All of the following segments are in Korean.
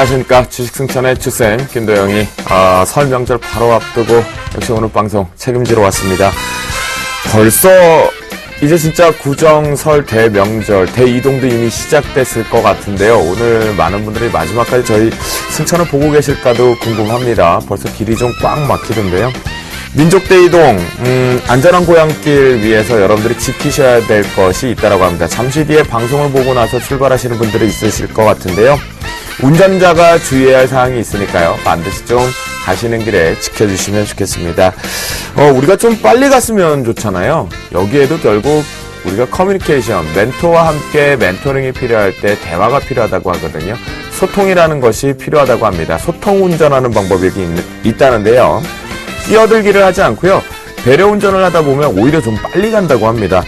안녕하십니까. 주식승천의 주쌤 김도영이 설 명절 바로 앞두고 역시 오늘 방송 책임지러 왔습니다. 벌써 이제 진짜 구정설 대명절 대이동도 이미 시작됐을 것 같은데요. 오늘 많은 분들이 마지막까지 저희 승천을 보고 계실까도 궁금합니다. 벌써 길이 좀 꽉 막히던데요. 민족대이동 안전한 고향길 위해서 여러분들이 지키셔야 될 것이 있다고 합니다. 잠시 뒤에 방송을 보고 나서 출발하시는 분들이 있으실 것 같은데요. 운전자가 주의해야 할 사항이 있으니까요. 반드시 좀 가시는 길에 지켜주시면 좋겠습니다. 우리가 좀 빨리 갔으면 좋잖아요. 여기에도 결국 우리가 커뮤니케이션, 멘토와 함께 멘토링이 필요할 때 대화가 필요하다고 하거든요. 소통이라는 것이 필요하다고 합니다. 소통 운전하는 방법이 있다는데요. 끼어들기를 하지 않고요. 배려 운전을 하다 보면 오히려 좀 빨리 간다고 합니다.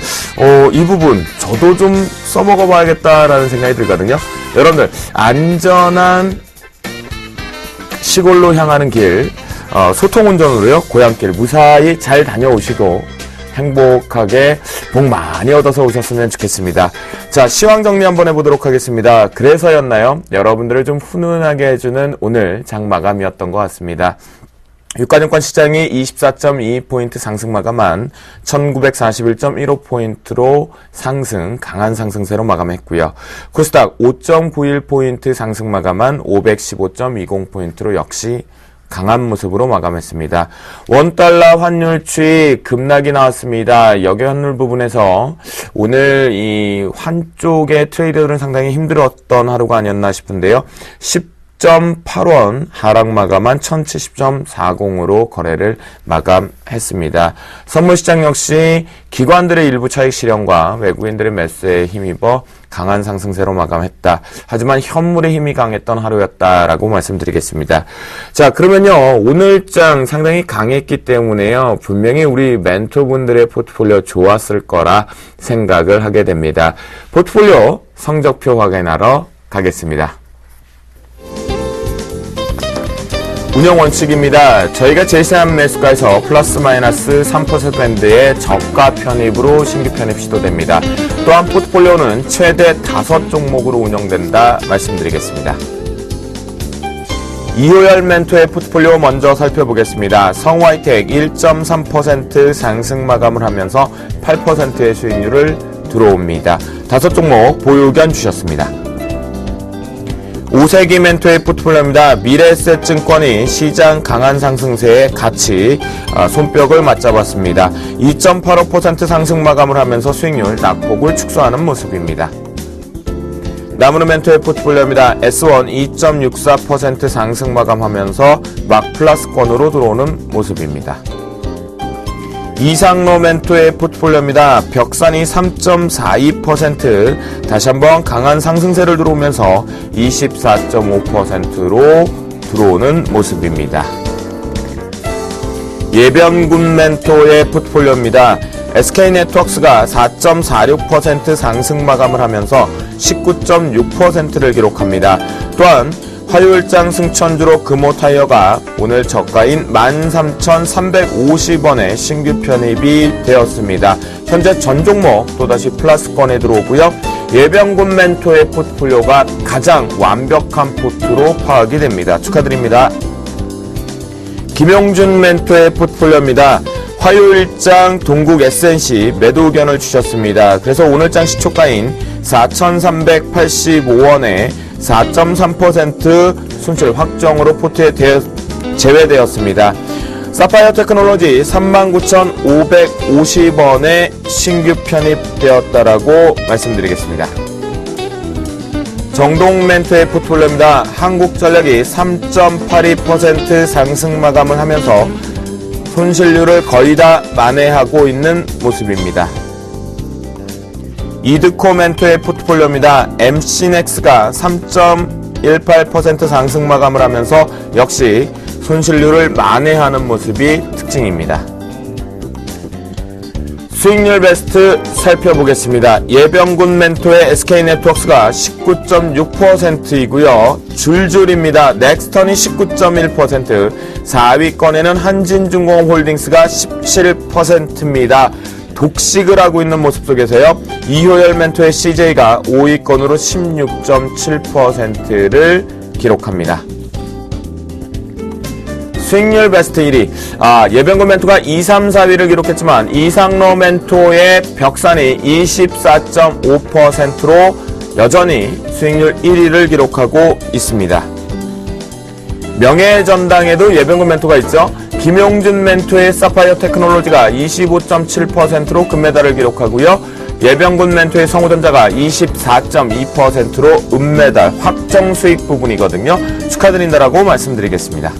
이 부분 저도 좀 써먹어 봐야겠다라는 생각이 들거든요. 여러분들 안전한 시골로 향하는 길 소통 운전으로요. 고향길 무사히 잘 다녀오시고 행복하게 복 많이 얻어서 오셨으면 좋겠습니다. 자, 시황 정리 한번 해보도록 하겠습니다. 그래서였나요? 여러분들을 좀 훈훈하게 해주는 오늘 장 마감이었던 것 같습니다. 유가증권 시장이 24.22포인트 상승 마감한 1941.15포인트로 상승, 강한 상승세로 마감했고요. 코스닥 5.91포인트 상승 마감한 515.20포인트로 역시 강한 모습으로 마감했습니다. 원달러 환율 추이 급락이 나왔습니다. 여기 환율 부분에서 오늘 이 환 쪽의 트레이더들은 상당히 힘들었던 하루가 아니었나 싶은데요. 10.8원 하락 마감한 1070.40으로 거래를 마감했습니다. 선물시장 역시 기관들의 일부 차익 실현과 외국인들의 매수에 힘입어 강한 상승세로 마감했다. 하지만 현물의 힘이 강했던 하루였다라고 말씀드리겠습니다. 자, 그러면요. 오늘장 상당히 강했기 때문에요. 분명히 우리 멘토분들의 포트폴리오 좋았을 거라 생각을 하게 됩니다. 포트폴리오 성적표 확인하러 가겠습니다. 운영 원칙입니다. 저희가 제시한 매수가에서 플러스 마이너스 3%밴드의 저가 편입으로 신규 편입 시도됩니다. 또한 포트폴리오는 최대 5종목으로 운영된다 말씀드리겠습니다. 이호열 멘토의 포트폴리오 먼저 살펴보겠습니다. 성화이텍 1.3% 상승 마감을 하면서 8%의 수익률을 들어옵니다. 5종목 보유 의견 주셨습니다. 오세기 멘토의 포트폴리오입니다. 미래에셋증권이 시장 강한 상승세에 같이 손뼉을 맞잡았습니다. 2.85% 상승 마감을 하면서 수익률 낙폭을 축소하는 모습입니다. 나무르 멘토의 포트폴리오입니다. S1 2.64% 상승 마감하면서 막 플러스권으로 들어오는 모습입니다. 이상로 멘토의 포트폴리오입니다. 벽산이 3.42% 다시 한번 강한 상승세를 들어오면서 24.5%로 들어오는 모습입니다. 예변군 멘토의 포트폴리오입니다. SK네트워크스가 4.46% 상승 마감을 하면서 19.6%를 기록합니다. 또한 화요일장 승천주로 금호타이어가 오늘 저가인 13,350원에 신규 편입이 되었습니다. 현재 전 종목 또다시 플러스권에 들어오고요. 예병군 멘토의 포트폴리오가 가장 완벽한 포트로 파악이 됩니다. 축하드립니다. 김용준 멘토의 포트폴리오입니다. 화요일장 동국 SNC 매도 의견을 주셨습니다. 그래서 오늘장 시초가인 4,385원에 4.3% 손실 확정으로 포트에 제외되었습니다. 사파이어 테크놀로지 39,550원에 신규 편입되었다라고 말씀드리겠습니다. 정동 멘토의 포트폴리오입니다. 한국전력이 3.82% 상승 마감을 하면서 손실률을 거의 다 만회하고 있는 모습입니다. 이드코 멘토의 포트폴리오입니다. MC넥스가 3.18% 상승 마감을 하면서 역시 손실률을 만회하는 모습이 특징입니다. 수익률 베스트 살펴보겠습니다. 예병군 멘토의 SK네트워크스가 19.6%이고요. 줄줄입니다. 넥스턴이 19.1%, 4위권에는 한진중공홀딩스가 17%입니다. 독식을 하고 있는 모습 속에서요. 이효열 멘토의 CJ가 5위권으로 16.7%를 기록합니다. 수익률 베스트 1위. 예병군 멘토가 2, 3, 4위를 기록했지만 이상로 멘토의 벽산이 24.5%로 여전히 수익률 1위를 기록하고 있습니다. 명예전당에도 예병군 멘토가 있죠. 김용준 멘토의 사파이어 테크놀로지가 25.7%로 금메달을 기록하고요. 예병군 멘토의 성우전자가 24.2%로 은메달 확정 수익 부분이거든요. 축하드린다라고 말씀드리겠습니다.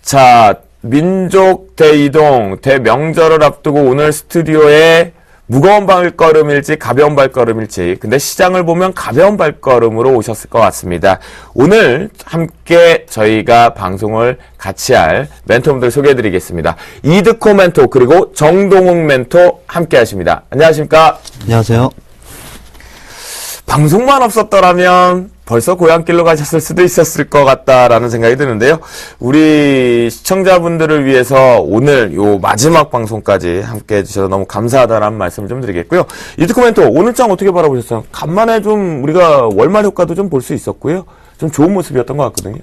자, 민족 대이동, 대명절을 앞두고 오늘 스튜디오에 무거운 발걸음일지 가벼운 발걸음일지, 근데 시장을 보면 가벼운 발걸음으로 오셨을 것 같습니다. 오늘 함께 저희가 방송을 같이 할 멘토분들 소개해드리겠습니다. 이드코 멘토 그리고 정동욱 멘토 함께 하십니다. 안녕하십니까? 안녕하세요. 방송만 없었더라면 벌써 고향길로 가셨을 수도 있었을 것 같다라는 생각이 드는데요. 우리 시청자분들을 위해서 오늘 요 마지막 방송까지 함께 해주셔서 너무 감사하다라는 말씀을 좀 드리겠고요. 이드코 멘토 오늘장 어떻게 바라보셨어요? 간만에 좀 우리가 월말 효과도 좀 볼 수 있었고요. 좀 좋은 모습이었던 것 같거든요.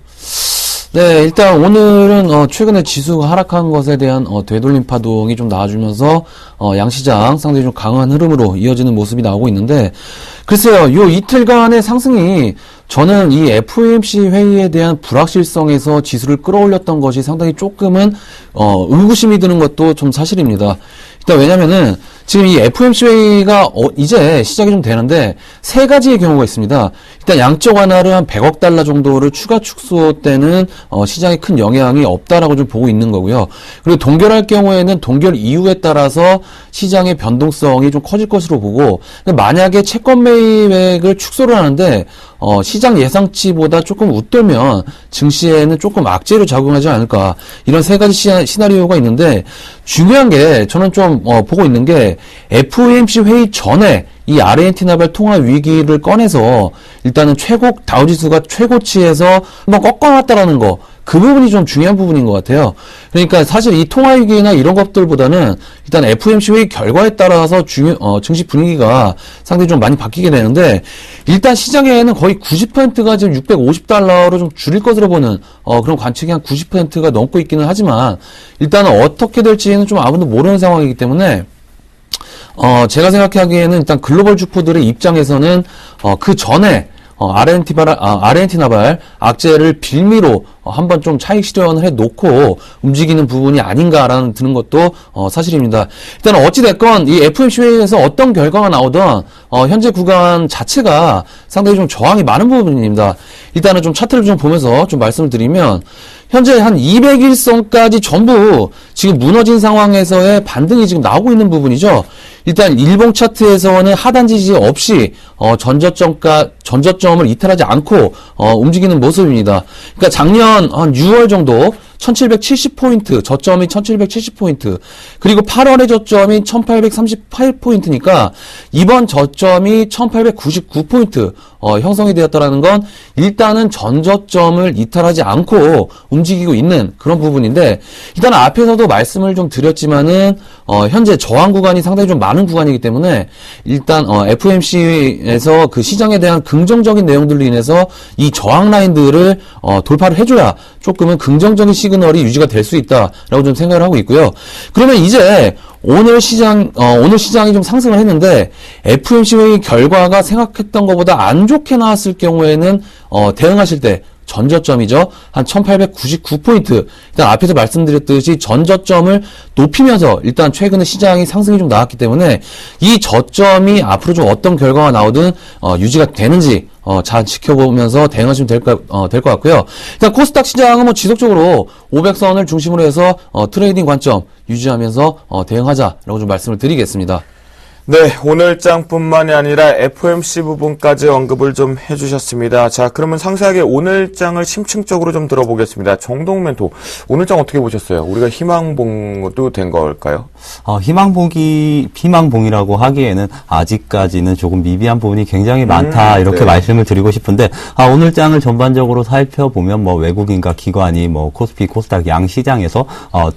네, 일단 오늘은 최근에 지수가 하락한 것에 대한 되돌림 파동이 좀 나와주면서 양시장 상당히 좀 강한 흐름으로 이어지는 모습이 나오고 있는데, 글쎄요, 요 이틀간의 상승이 저는 이 FOMC 회의에 대한 불확실성에서 지수를 끌어올렸던 것이 상당히 조금은 의구심이 드는 것도 좀 사실입니다. 일단 왜냐면은 지금 이 FOMC 회의가 이제 시작이 좀 되는데 세 가지의 경우가 있습니다. 일단 양적 완화를 한 100억 달러 정도를 추가 축소 때는 시장에 큰 영향이 없다라고 좀 보고 있는 거고요. 그리고 동결할 경우에는 동결 이유에 따라서 시장의 변동성이 좀 커질 것으로 보고, 만약에 채권 매입액을 축소를 하는데 시장 예상치보다 조금 웃돌면 증시에는 조금 악재로 작용하지 않을까, 이런 세 가지 시나리오가 있는데, 중요한 게 저는 좀 보고 있는 게 FOMC 회의 전에 이 아르헨티나발 통화 위기를 꺼내서 일단은 다우지수가 최고치에서 한번 꺾어놨다라는 거, 그 부분이 좀 중요한 부분인 것 같아요. 그러니까 사실 이 통화 위기나 이런 것들보다는 일단 FOMC 회의 결과에 따라서 증시 분위기가 상당히 좀 많이 바뀌게 되는데, 일단 시장에는 거의 90%가 지금 650달러로 좀 줄일 것으로 보는 그런 관측이 한 90%가 넘고 있기는 하지만, 일단은 어떻게 될지는 좀 아무도 모르는 상황이기 때문에 제가 생각하기에는 일단 글로벌 주포들의 입장에서는 그 전에 아르헨티나발 악재를 빌미로 한번 좀 차익 실현을 해놓고 움직이는 부분이 아닌가라는 드는 것도 사실입니다. 일단 어찌됐건 이 FOMC 회의에서 어떤 결과가 나오든 현재 구간 자체가 상당히 좀 저항이 많은 부분입니다. 일단은 좀 차트를 좀 보면서 좀 말씀을 드리면, 현재 한 200일선까지 전부 지금 무너진 상황에서의 반등이 지금 나오고 있는 부분이죠. 일단 일봉 차트에서는 하단 지지 없이 전저점을 이탈하지 않고 움직이는 모습입니다. 그러니까 작년 한 6월 정도 1770포인트, 저점이 1770포인트, 그리고 8월의 저점이 1838포인트니까 이번 저점이 1899포인트 형성이 되었다라는 건 일단은 전저점을 이탈하지 않고 움직이고 있는 그런 부분인데, 일단 앞에서도 말씀을 좀 드렸지만은 현재 저항 구간이 상당히 좀 많은 구간이기 때문에 일단 FOMC에서 그 시장에 대한 긍정적인 내용들로 인해서 이 저항 라인들을 돌파를 해줘야 조금은 긍정적인 시그널이 유지가 될 수 있다라고 좀 생각을 하고 있고요. 그러면 이제 오늘 시장이 좀 상승을 했는데, FOMC 회의 결과가 생각했던 것보다 안 좋게 나왔을 경우에는 대응하실 때 전저점이죠. 한 1899포인트. 일단 앞에서 말씀드렸듯이 전저점을 높이면서 일단 최근에 시장이 상승이 좀 나왔기 때문에 이 저점이 앞으로 좀 어떤 결과가 나오든 유지가 되는지 잘 지켜보면서 대응하시면 될 것 같고요. 일단 코스닥 시장은 뭐 지속적으로 500선을 중심으로 해서 트레이딩 관점 유지하면서 대응하자라고 좀 말씀을 드리겠습니다. 네, 오늘장뿐만이 아니라 FOMC 부분까지 언급을 좀 해주셨습니다. 자, 그러면 상세하게 오늘장을 심층적으로 좀 들어보겠습니다. 정동욱 멘토, 오늘장 어떻게 보셨어요? 우리가 희망봉도 된 걸까요? 희망봉이라고 하기에는 아직까지는 조금 미비한 부분이 굉장히 많다, 이렇게 네. 말씀을 드리고 싶은데, 오늘장을 전반적으로 살펴보면 뭐 외국인과 기관이 뭐 코스피, 코스닥 양 시장에서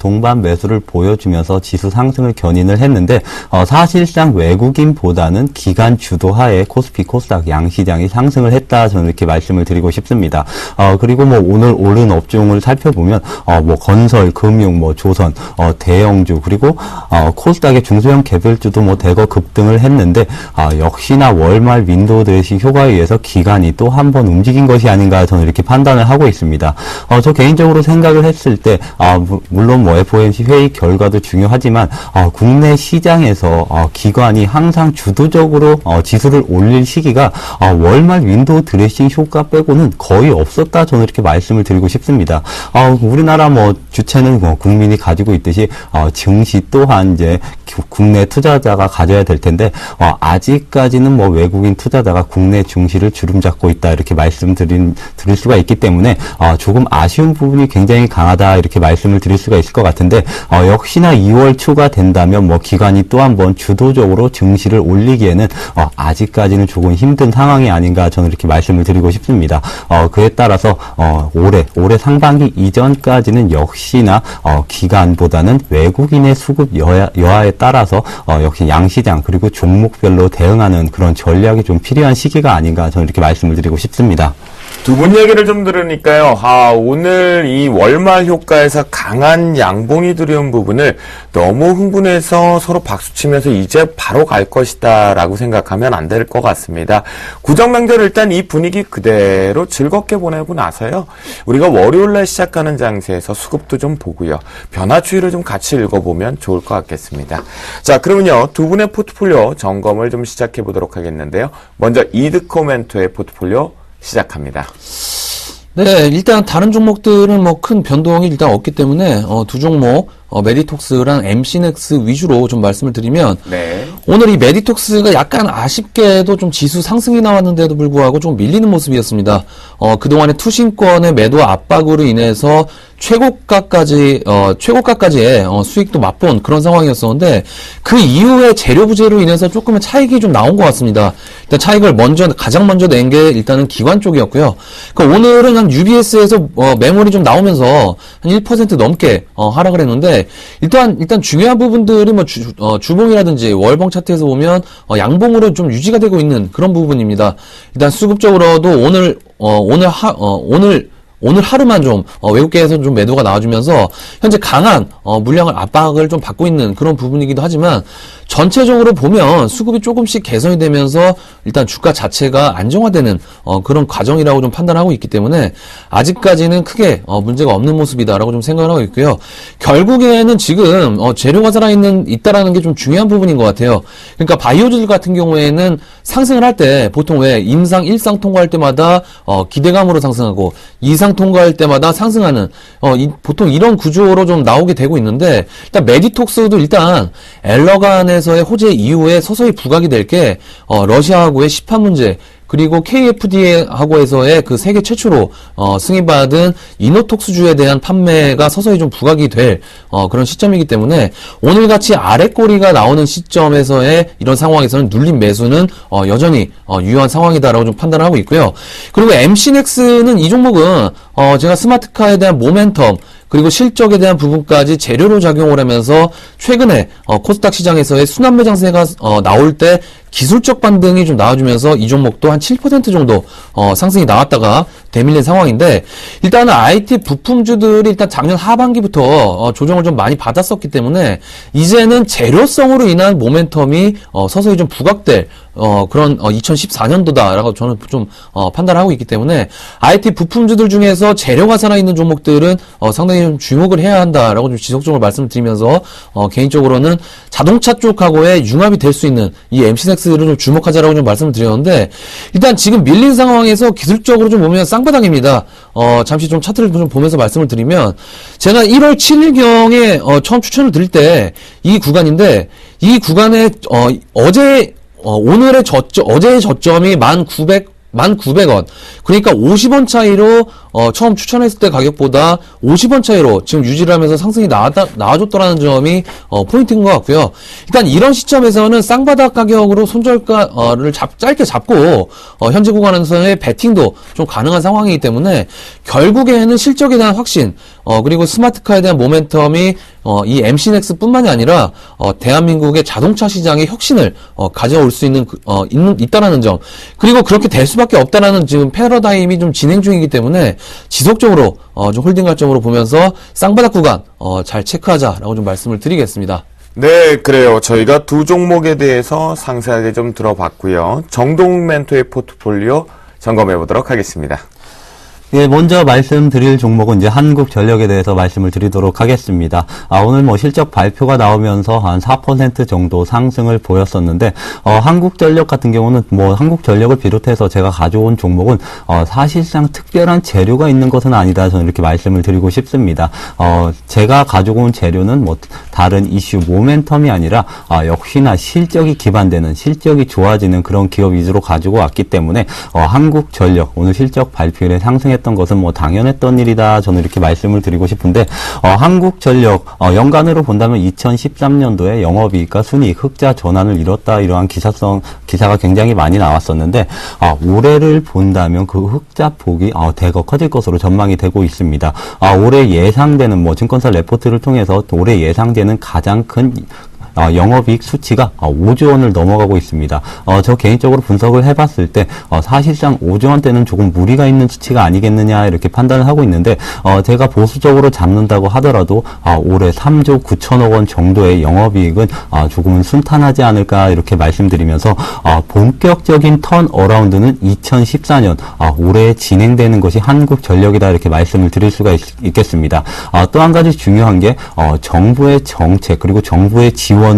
동반 매수를 보여주면서 지수 상승을 견인을 했는데, 사실상 외국인보다는 기관 주도하에 코스피, 코스닥 양시장이 상승을 했다. 저는 이렇게 말씀을 드리고 싶습니다. 그리고 뭐 오늘 오른 업종을 살펴보면 뭐 건설, 금융, 뭐 조선, 대형주 그리고 코스닥의 중소형 개별주도 뭐 대거 급등을 했는데 역시나 월말 윈도우 드레싱 효과에 의해서 기관이 또 한 번 움직인 것이 아닌가 저는 이렇게 판단을 하고 있습니다. 저 개인적으로 생각을 했을 때 물론 뭐 FOMC 회의 결과도 중요하지만 국내 시장에서 기관이 항상 주도적으로 지수를 올릴 시기가 월말 윈도우 드레싱 효과 빼고는 거의 없었다 저는 이렇게 말씀을 드리고 싶습니다. 우리나라 뭐 주체는 뭐 국민이 가지고 있듯이 증시 또한 이제 국내 투자자가 가져야 될 텐데 아직까지는 뭐 외국인 투자자가 국내 증시를 주름잡고 있다 이렇게 드릴 수가 있기 때문에 조금 아쉬운 부분이 굉장히 강하다 이렇게 말씀을 드릴 수가 있을 것 같은데 역시나 2월 초가 된다면 뭐 기관이 또 한 번 주도적으로 증시를 올리기에는 아직까지는 조금 힘든 상황이 아닌가 저는 이렇게 말씀을 드리고 싶습니다. 그에 따라서 올해 상반기 이전까지는 역시나 기관보다는 외국인의 수급 여하에 따라서 역시 양시장 그리고 종목별로 대응하는 그런 전략이 좀 필요한 시기가 아닌가 저는 이렇게 말씀을 드리고 싶습니다. 두 분 얘기를 좀 들으니까요. 오늘 이 월말 효과에서 강한 양봉이 들여온 부분을 너무 흥분해서 서로 박수치면서 이제 바로 갈 것이다 라고 생각하면 안 될 것 같습니다. 구정명절 일단 이 분위기 그대로 즐겁게 보내고 나서요. 우리가 월요일날 시작하는 장세에서 수급도 좀 보고요. 변화 추이를 좀 같이 읽어보면 좋을 것 같겠습니다. 자, 그러면요. 두 분의 포트폴리오 점검을 좀 시작해 보도록 하겠는데요. 먼저 이드코멘토의 포트폴리오 시작합니다. 네, 일단 다른 종목들은 뭐 큰 변동이 일단 없기 때문에 두 종목 메디톡스랑 MC넥스 위주로 좀 말씀을 드리면 네. 오늘 이 메디톡스가 약간 아쉽게도 좀 지수 상승이 나왔는데도 불구하고 좀 밀리는 모습이었습니다. 그동안의 투신권의 매도 압박으로 인해서 최고가까지의 수익도 맛본 그런 상황이었었는데 그 이후에 재료 부재로 인해서 조금의 차익이 좀 나온 것 같습니다. 일단 차익을 가장 먼저 낸 게 일단은 기관 쪽이었고요. 그러니까 오늘은 한 UBS에서 매물이 좀 나오면서 한 1% 넘게 하락을 했는데 일단 중요한 부분들이 뭐 주봉이라든지 월봉 차트에서 보면 양봉으로 좀 유지가 되고 있는 그런 부분입니다. 일단 수급적으로도 오늘 하루만 좀 외국계에서 좀 매도가 나와주면서 현재 강한 물량을 압박을 좀 받고 있는 그런 부분이기도 하지만 전체적으로 보면 수급이 조금씩 개선이 되면서 일단 주가 자체가 안정화되는 그런 과정이라고 좀 판단하고 있기 때문에 아직까지는 크게 문제가 없는 모습이다라고 좀 생각을 하고 있고요. 결국에는 지금 재료가 있다라는 게 좀 중요한 부분인 것 같아요. 그러니까 바이오주들 같은 경우에는 상승을 할 때 보통 왜 임상 1상 통과할 때마다 기대감으로 상승하고 2상 통과할 때마다 상승하는 보통 이런 구조로 좀 나오게 되고 있는데 일단 메디톡스도 일단 엘러간에서의 호재 이후에 서서히 부각이 될 게 러시아하고의 시판 문제 그리고 KFDA하고에서의 그 세계 최초로 승인받은 이노톡스주에 대한 판매가 서서히 좀 부각이 될 그런 시점이기 때문에 오늘같이 아랫꼬리가 나오는 시점에서의 이런 상황에서는 눌린 매수는 여전히 유효한 상황이다라고 좀 판단을 하고 있고요. 그리고 MC넥스는 이 종목은 제가 스마트카에 대한 모멘텀 그리고 실적에 대한 부분까지 재료로 작용을 하면서 최근에 코스닥 시장에서의 순환매 장세가 나올 때 기술적 반등이 좀 나와주면서 이 종목도 한 7% 정도 상승이 나왔다가 대밀린 상황인데 일단은 IT 부품주들이 일단 작년 하반기부터 조정을 좀 많이 받았었기 때문에 이제는 재료성으로 인한 모멘텀이 서서히 좀 부각될 그런 2014년도다라고 저는 좀 판단하고 있기 때문에 IT 부품주들 중에서 재료가 살아있는 종목들은 상당히 좀 주목을 해야 한다라고 좀 지속적으로 말씀드리면서 개인적으로는 자동차 쪽하고의 융합이 될 수 있는 이 MC넥스를 좀 주목하자라고 좀 말씀을 드렸는데 일단 지금 밀린 상황에서 기술적으로 좀 보면 쌍바닥입니다. 잠시 좀 차트를 좀 보면서 말씀을 드리면 제가 1월 7일경에 처음 추천을 드릴 때 이 구간인데 이 구간에 오늘의 어제의 저점이 1,900원. 그러니까 50원 차이로 처음 추천했을 때 가격보다 50원 차이로 지금 유지를 하면서 상승이 나와줬더라는 점이 포인트인 것 같고요. 일단 이런 시점에서는 쌍바닥 가격으로 손절가를 짧게 잡고 현재 구간에서의 베팅도 좀 가능한 상황이기 때문에 결국에는 실적에 대한 확신 그리고 스마트카에 대한 모멘텀이 이 MC넥스뿐만이 아니라 대한민국의 자동차 시장의 혁신을 가져올 수 있는 있다라는 점, 그리고 그렇게 될 수밖에 없다라는 지금 패러다임이 좀 진행 중이기 때문에 지속적으로 좀 홀딩 관점으로 보면서 쌍바닥 구간 잘 체크하자라고 좀 말씀을 드리겠습니다. 네, 그래요. 저희가 두 종목에 대해서 상세하게 좀 들어봤고요. 정동욱 멘토의 포트폴리오 점검해 보도록 하겠습니다. 예, 먼저 말씀드릴 종목은 이제 한국전력에 대해서 말씀을 드리도록 하겠습니다. 오늘 뭐 실적 발표가 나오면서 한 4% 정도 상승을 보였었는데, 한국전력 같은 경우는 뭐 한국전력을 비롯해서 제가 가져온 종목은, 사실상 특별한 재료가 있는 것은 아니다. 저는 이렇게 말씀을 드리고 싶습니다. 제가 가져온 재료는 뭐 다른 이슈 모멘텀이 아니라, 역시나 실적이 기반되는, 실적이 좋아지는 그런 기업 위주로 가지고 왔기 때문에, 한국전력, 오늘 실적 발표일에 상승했던 것은 뭐 당연했던 일이다. 저는 이렇게 말씀을 드리고 싶은데, 한국전력 연간으로 본다면 2013년도에 영업이익과 순이익 흑자 전환을 이뤘다, 이러한 기사가 굉장히 많이 나왔었는데, 올해를 본다면 그 흑자 폭이 대거 커질 것으로 전망이 되고 있습니다. 올해 예상되는 뭐 증권사 레포트를 통해서 올해 예상되는 가장 큰 영업이익 수치가 5조 원을 넘어가고 있습니다. 저 개인적으로 분석을 해봤을 때 사실상 5조 원대는 조금 무리가 있는 수치가 아니겠느냐 이렇게 판단을 하고 있는데, 제가 보수적으로 잡는다고 하더라도 올해 3조 9천억 원 정도의 영업이익은 조금은 순탄하지 않을까 이렇게 말씀드리면서, 본격적인 턴어라운드는 2014년 올해 진행되는 것이 한국전력이다 이렇게 말씀을 드릴 수가 있겠습니다. 또 한 가지 중요한 게 정부의 정책 그리고 정부의 지원을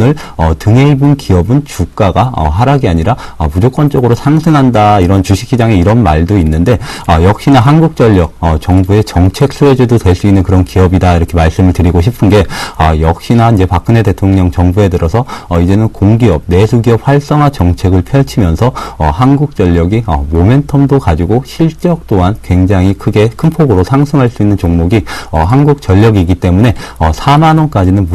등에 입은 기업은 주가가 하락이 아니라 무조건적으로 상승한다, 이런 주식시장에 이런 말도 있는데, 역시나 한국전력 정부의 정책 수혜주도 될 수 있는 그런 기업이다 이렇게 말씀을 드리고 싶은 게, 역시나 이제 박근혜 대통령 정부에 들어서 이제는 공기업, 내수기업 활성화 정책을 펼치면서 한국전력이 모멘텀도 가지고 실적 또한 굉장히 큰 폭으로 상승할 수 있는 종목이 한국전력이기 때문에 4만 원까지는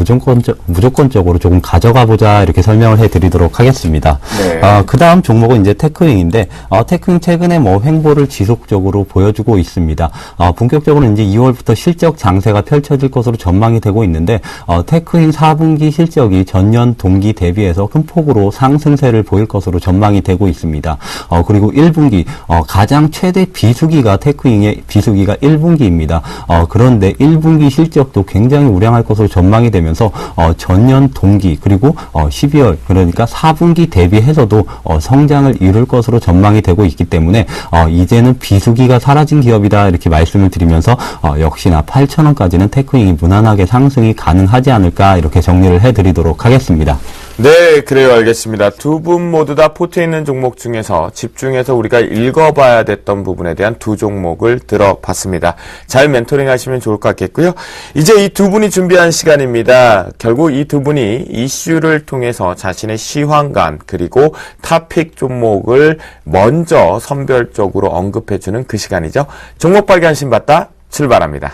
무조건적으로 조금 가져가 보자 이렇게 설명을 해드리도록 하겠습니다. 네. 그 다음 종목은 이제 테크윙인데, 테크윙 최근에 뭐 횡보를 지속적으로 보여주고 있습니다. 본격적으로 이제 2월부터 실적 장세가 펼쳐질 것으로 전망이 되고 있는데, 테크윙 4분기 실적이 전년 동기 대비해서 큰 폭으로 상승세를 보일 것으로 전망이 되고 있습니다. 그리고 1분기 가장 최대 비수기가 테크윙의 비수기가 1분기입니다. 그런데 1분기 실적도 굉장히 우량할 것으로 전망이 되면서 전년 동기 그리고 12월 그러니까 4분기 대비해서도 성장을 이룰 것으로 전망이 되고 있기 때문에 이제는 비수기가 사라진 기업이다 이렇게 말씀을 드리면서 역시나 8,000원까지는 테크윙이 무난하게 상승이 가능하지 않을까 이렇게 정리를 해드리도록 하겠습니다. 네, 그래요. 알겠습니다. 두 분 모두 다 포트에 있는 종목 중에서 집중해서 우리가 읽어봐야 됐던 부분에 대한 두 종목을 들어봤습니다. 잘 멘토링 하시면 좋을 것 같겠고요. 이제 이 두 분이 준비한 시간입니다. 결국 이 두 분이 이슈를 통해서 자신의 시황관 그리고 탑픽 종목을 먼저 선별적으로 언급해주는 그 시간이죠. 종목 발견 신받다 출발합니다.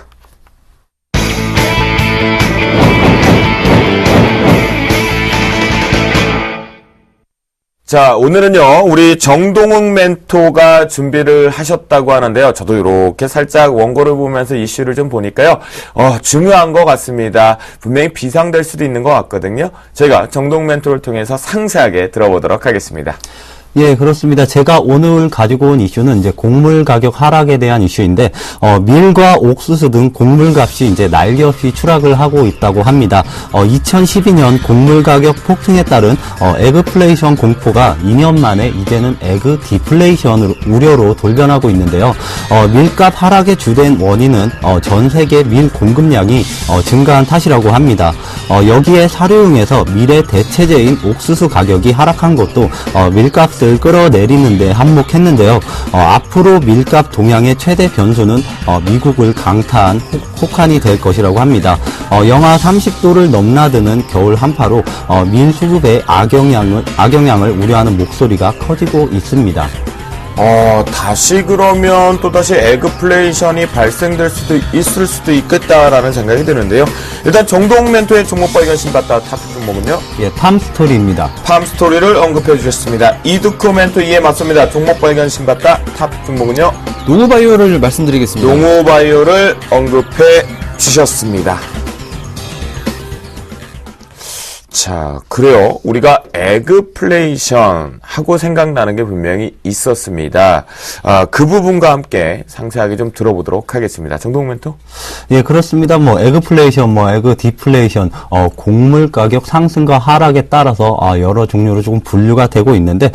자, 오늘은요, 우리 정동욱 멘토가 준비를 하셨다고 하는데요. 저도 이렇게 살짝 원고를 보면서 이슈를 좀 보니까요, 중요한 것 같습니다. 분명히 비상될 수도 있는 것 같거든요. 저희가 정동욱 멘토를 통해서 상세하게 들어보도록 하겠습니다. 예, 그렇습니다. 제가 오늘 가지고 온 이슈는 이제 곡물 가격 하락에 대한 이슈인데, 밀과 옥수수 등 곡물 값이 이제 날렵이 추락을 하고 있다고 합니다. 2012년 곡물 가격 폭등에 따른 에그플레이션 공포가 2년 만에 이제는 에그 디플레이션 우려로 돌변하고 있는데요. 밀값 하락의 주된 원인은 전 세계 밀 공급량이 증가한 탓이라고 합니다. 여기에 사료용에서 밀의 대체제인 옥수수 가격이 하락한 것도 밀값을 끌어내리는데 한몫했는데요. 앞으로 밀값 동향의 최대 변수는 미국을 강타한 혹한이 될 것이라고 합니다. 영하 30도를 넘나드는 겨울 한파로 밀 수급의 악영향을 우려하는 목소리가 커지고 있습니다. 다시 그러면 또다시 에그플레이션이 발생될 수도 있을 수도 있겠다라는 생각이 드는데요. 일단 정동욱 멘토의 종목 발견 신받다 탑픽 종목은요? 예, 팜스토리입니다. 팜스토리를 언급해 주셨습니다. 이두코 멘토 이에 맞습니다. 종목 발견 신받다 탑픽 종목은요? 농우바이오를 말씀드리겠습니다. 농우바이오를 언급해 주셨습니다. 자, 그래요. 우리가 에그플레이션 하고 생각나는 게 분명히 있었습니다. 그 부분과 함께 상세하게 좀 들어보도록 하겠습니다. 정동 멘토? 예, 그렇습니다. 뭐 에그플레이션, 뭐 에그 디플레이션, 곡물 가격 상승과 하락에 따라서 여러 종류로 조금 분류가 되고 있는데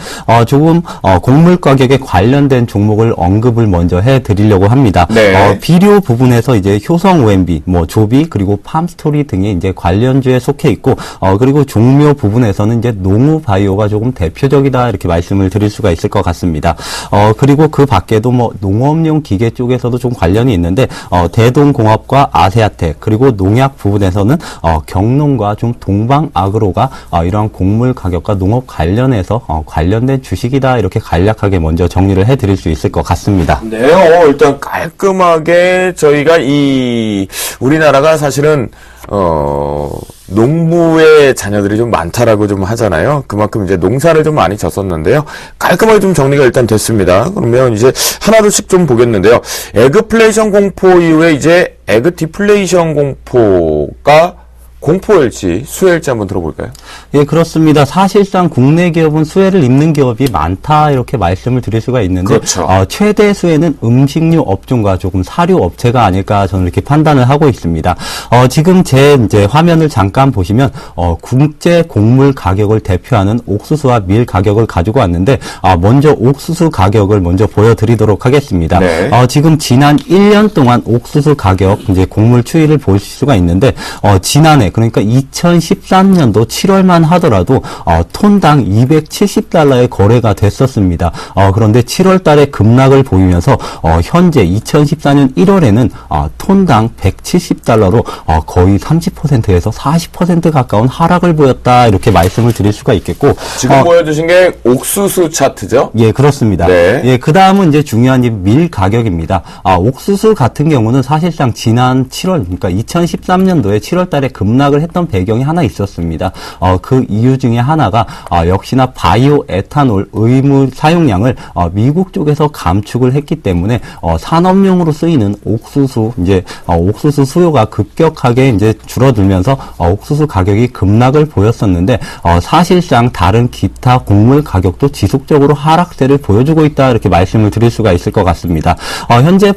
조금 곡물 가격에 관련된 종목을 언급을 먼저 해드리려고 합니다. 네. 비료 부분에서 이제 효성 OMB, 뭐 조비 그리고 팜스토리 등이 이제 관련주에 속해 있고 그리고 종묘 부분에서는 이제 농우바이오가 조금 대표적이다 이렇게 말씀을 드릴 수가 있을 것 같습니다. 그리고 그 밖에도 뭐 농업용 기계 쪽에서도 좀 관련이 있는데 대동공업과 아세아텍 그리고 농약 부분에서는 경농과 좀 동방아그로가 이러한 곡물 가격과 농업 관련해서 관련된 주식이다 이렇게 간략하게 먼저 정리를 해드릴 수 있을 것 같습니다. 네, 일단 깔끔하게 저희가 우리나라가 사실은 농부의 자녀들이 좀 많다라고 좀 하잖아요. 그만큼 이제 농사를 좀 많이 졌었는데요. 깔끔하게 좀 정리가 일단 됐습니다. 그러면 이제 하나둘씩 좀 보겠는데요. 에그플레이션 공포 이후에 이제 에그 디플레이션 공포가 공포일지 수혜일지 한번 들어볼까요? 예, 그렇습니다. 사실상 국내 기업은 수혜를 입는 기업이 많다 이렇게 말씀을 드릴 수가 있는데 그렇죠. 최대 수혜는 음식료 업종과 조금 사료 업체가 아닐까 저는 이렇게 판단을 하고 있습니다. 지금 제 이제 화면을 잠깐 보시면 국제 곡물 가격을 대표하는 옥수수와 밀 가격을 가지고 왔는데 먼저 옥수수 가격을 먼저 보여드리도록 하겠습니다. 네. 지금 지난 1년 동안 옥수수 가격 이제 곡물 추이를 보실 수가 있는데 지난해 그러니까 2013년도 7월만 하더라도 톤당 270달러의 거래가 됐었습니다. 그런데 7월 달에 급락을 보이면서 현재 2014년 1월에는 톤당 170달러로 거의 30%에서 40% 가까운 하락을 보였다 이렇게 말씀을 드릴 수가 있겠고 지금 보여주신 게 옥수수 차트죠? 예, 그렇습니다. 네. 예, 그 다음은 이제 중요한 밀 가격입니다. 옥수수 같은 경우는 사실상 지난 7월, 그러니까 2013년도에 7월 달에 급락을 했던 배경이 하나 있었습니다. 그 이유 중에 하나가, 역시나 바이오 에탄올 의무 사용량을, 미국 쪽에서 감축을 했기 때문에, 산업용으로 쓰이는 옥수수, 옥수수 수요가 급격하게 줄어들면서, 옥수수 가격이 급락을 보였었는데, 사실상 다른 기타 곡물 가격도 지속적으로 하락세를 보여주고 있다, 이렇게 말씀을 드릴 수가 있을 것 같습니다. 현재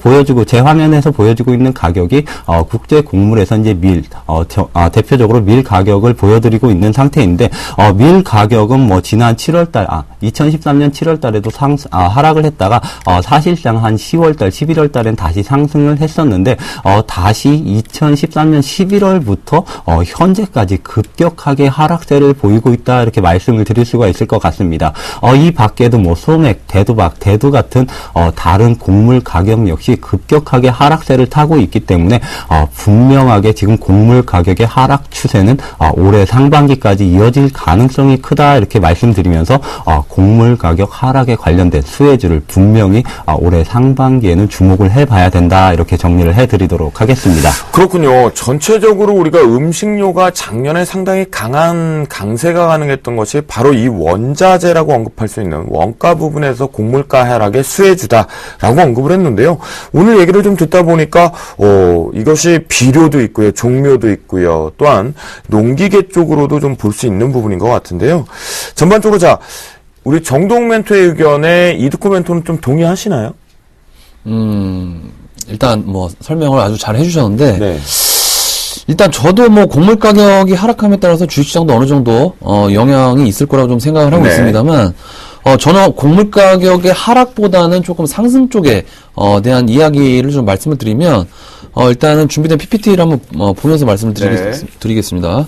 제 화면에서 보여주고 있는 가격이, 국제 곡물에서 밀, 대표적으로 밀 가격을 보여드리고 있는 상태인데, 밀 가격은 뭐 지난 2013년 7월 달에도 하락을 했다가, 사실상 한 10월 달, 11월 달엔 다시 상승을 했었는데, 다시 2013년 11월부터, 현재까지 급격하게 하락세를 보이고 있다, 이렇게 말씀을 드릴 수가 있을 것 같습니다. 이 밖에도 뭐 소맥, 대두박, 대두 같은, 다른 곡물 가격 역시 급격하게 하락세를 타고 있기 때문에, 분명하게 지금 곡물 가격의 하락 추세는 올해 상반기까지 이어질 가능성이 크다 이렇게 말씀드리면서 곡물 가격 하락에 관련된 수혜주를 분명히 올해 상반기에는 주목을 해봐야 된다 이렇게 정리를 해드리도록 하겠습니다. 그렇군요. 전체적으로 우리가 음식료가 작년에 상당히 강세가 가능했던 것이 바로 이 원자재라고 언급할 수 있는 원가 부분에서 곡물가 하락의 수혜주다라고 언급을 했는데요. 오늘 얘기를 좀 듣다 보니까 이것이 비료도 있고요. 종묘도 있고요. 또한 농기계 쪽으로도 좀 볼 수 있는 부분인 것 같은데요. 전반적으로 우리 정동 멘토의 의견에 이드코 멘토는 좀 동의하시나요? 일단 뭐 설명을 아주 잘 해주셨는데 네. 일단 저도 뭐 곡물 가격이 하락함에 따라서 주식시장도 어느 정도 영향이 있을 거라고 좀 생각을 하고 네. 있습니다만 저는 곡물 가격의 하락보다는 조금 상승 쪽에 대한 이야기를 좀 말씀을 드리면 일단은 준비된 PPT를 한번 보면서 말씀을 드리겠습니다.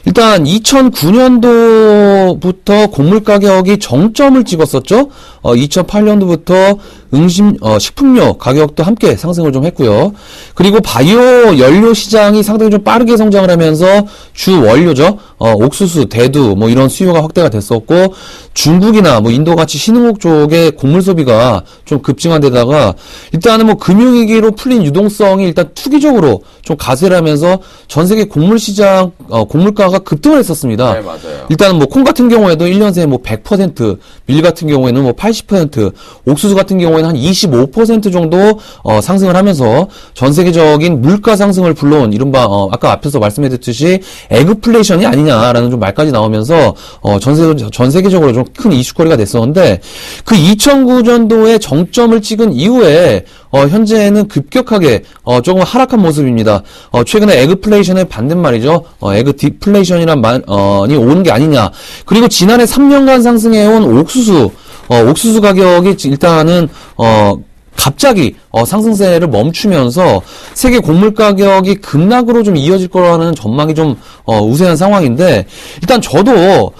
일단 2009년도부터 곡물 가격이 정점을 찍었었죠. 2008년도부터 식품료 가격도 함께 상승을 좀 했고요. 그리고 바이오 연료 시장이 상당히 좀 빠르게 성장을 하면서 주 원료죠. 옥수수, 대두 뭐 이런 수요가 확대가 됐었고 중국이나 뭐 인도 같이 신흥국 쪽의 곡물 소비가 좀 급증한 데다가 일단은 뭐 금융위기로 풀린 유동성이 일단 투기적으로 좀 가세를 하면서 전 세계 곡물 시장 곡물가가 주가가 급등을 했었습니다. 네, 맞아요. 일단은 뭐 콩 같은 경우에도 1년 새에 뭐 100%, 밀 같은 경우에는 뭐 80%, 옥수수 같은 경우에는 한 25% 정도 상승을 하면서 전 세계적인 물가 상승을 불러온 이른바 아까 앞에서 말씀해드렸듯이 에그플레이션이 아니냐라는 좀 말까지 나오면서 전 세계적으로 좀 큰 이슈거리가 됐었는데 그 2009년도에 정점을 찍은 이후에 현재는 급격하게 조금 하락한 모습입니다. 최근에 에그플레이션의 반대말이죠. 에그 디플레이션이란 말이 오는 게 아니냐. 그리고 지난해 3년간 상승해온 옥수수 가격이 일단은 갑자기 상승세를 멈추면서 세계 곡물 가격이 급락으로 좀 이어질 거라는 전망이 좀 우세한 상황인데 일단 저도